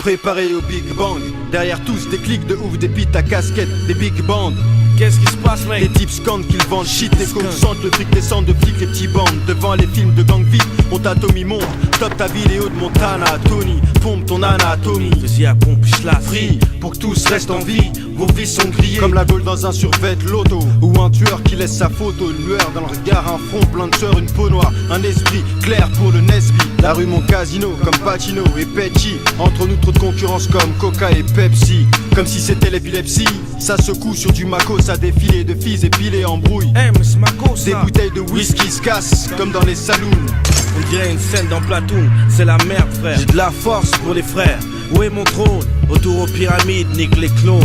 préparé au Big Bang. Derrière tous des clics de ouf, des pites à casquette, des big bands. Qu'est-ce qui se passe, mec? Les types scandent qu'ils vendent shit, les coques sentent le fric descend de flics, les petits bandes. Devant les films de gang vite, on t'atomie monte. Top ta vidéo de Montana, Tony, pompe ton anatomie. Vas-y à pompe, je la Free, pour que tous restent en vie, vos vies sont grillées. Comme la gaule dans un survêt loto, ou un tueur qui laisse sa photo. Une lueur dans le regard, un front plein de sueur, une peau noire. Un esprit clair pour le Nesby. La rue mon casino, comme Pacino et Pecci. Entre nous trop de concurrence comme Coca et Pepsi. Comme si c'était l'épilepsie, ça secoue sur du Mako. Ça défilé de filles épilées en brouille. mais c'est Mako, ça. Des bouteilles de whisky se cassent comme dans les saloons. On dirait une scène dans Platoon, c'est la merde, frère. J'ai de la force pour les frères. Où est mon trône? Retour aux pyramides, nique les clones,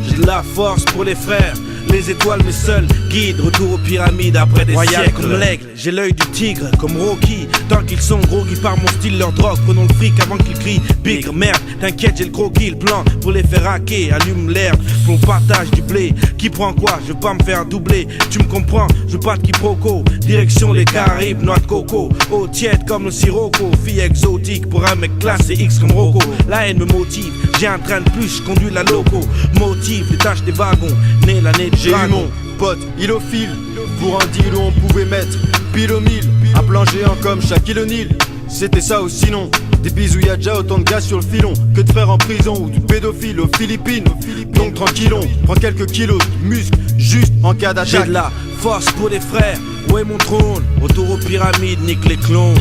J'ai de la force pour les frères. Les étoiles mes seuls guides, retour aux pyramides après des siècles. Comme l'aigle, j'ai l'œil du tigre, comme Rocky. Tant qu'ils sont gros, qui par mon style leur drogue. Prenons le fric avant qu'ils crient bigre, merde. T'inquiète, j'ai le croquis, le plan pour les faire hacker. Allume l'herbe, on partage du blé. Qui prend quoi? Je veux pas me faire doubler. Tu me comprends? Je veux pas de quiproquo. Direction les Caraïbes, noix de coco. Eau tiède comme le sirocco. Fille exotique pour un mec classe et X comme Rocco. La haine me motive, j'ai un train de plus, je conduis la loco. Motive les tâches des wagons, né l'année de J'ai eu mon pote ilophile. Pour un deal où on pouvait mettre pile au mille. Un plan géant comme Shaquille O'Neal. C'était ça ou sinon des bisous, y'a déjà autant de gars sur le filon que de frères en prison ou du pédophile aux Philippines. Donc tranquillon, prends quelques kilos de muscles juste en cas d'attaque. J'ai de la force pour les frères, où est mon trône? Retour aux pyramides, nique les clones,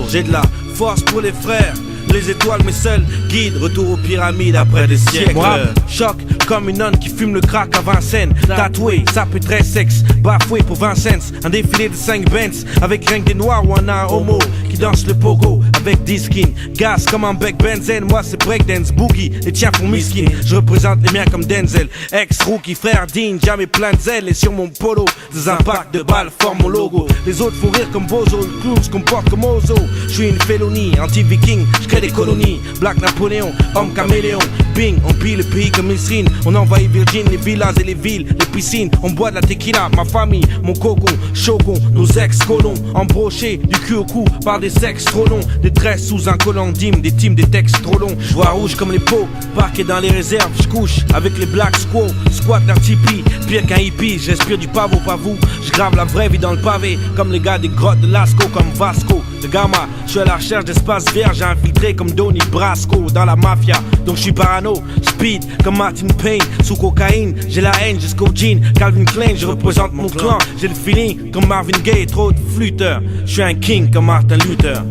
J'ai de la force pour les frères. Les étoiles mes seuls guides, retour aux pyramides après des siècles. Moi, choc comme une nonne qui fume le crack à Vincennes. Tatoué, ça peut très sexe, bafoué pour 20 cents. Un défilé de 5 Benz, avec rien que des noirs ou un homo qui danse le pogo avec 10 skins. Gaz comme un bec benzène, moi c'est breakdance, boogie. Les tiens font miskin, je représente les miens comme Denzel. Ex-rookie, frère digne, jamais plein de zèle. Et sur mon polo, des impacts de balles forment mon logo. Les autres font rire comme Bozo, le clown se comporte comme Ozo. Je suis une félonie, anti-viking, j'crée des colonies. Black Napoléon, homme caméléon. Bing, on pille le pays comme Misrine. On envahit Virgin, les villas et les villes, les piscines. On boit de la tequila, ma famille, mon coco, choco, nos ex-colons. Embrochés du cul au cou par des sexes trop longs. Des tresses sous un collant d'hymne, des teams, des textes trop longs. Je vois rouge comme les pots, parqué dans les réserves. Je couche avec les Black Squaw, squat leur tipi. Pire qu'un hippie, j'respire du pavot, pas vous. Je grave la vraie vie dans le pavé, comme les gars des grottes de Lascaux, comme Vasco de Gama. Je suis à la recherche d'espace vert, j'ai infiltré comme Donnie Brasco dans la mafia. Donc je suis parano, speed comme Martin Payne. Sous cocaïne, j'ai la haine jusqu'au jean. Calvin Klein, je représente mon clan. J'ai le feeling comme Marvin Gaye, trop de flûteurs. Je suis un king comme Martin Luther.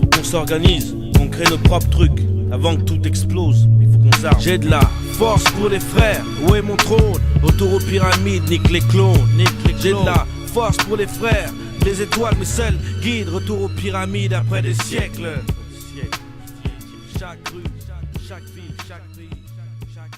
Faut qu'on s'organise, qu'on crée nos propres trucs. Avant que tout explose, il faut qu'on s'arme. J'ai de la force pour les frères, où est mon trône? Retour aux pyramides, nique les clones. J'ai de la force pour les frères. Les étoiles mes seuls guides, retour aux pyramides après des siècles. Chaque rue, chaque ville, chaque pays, chaque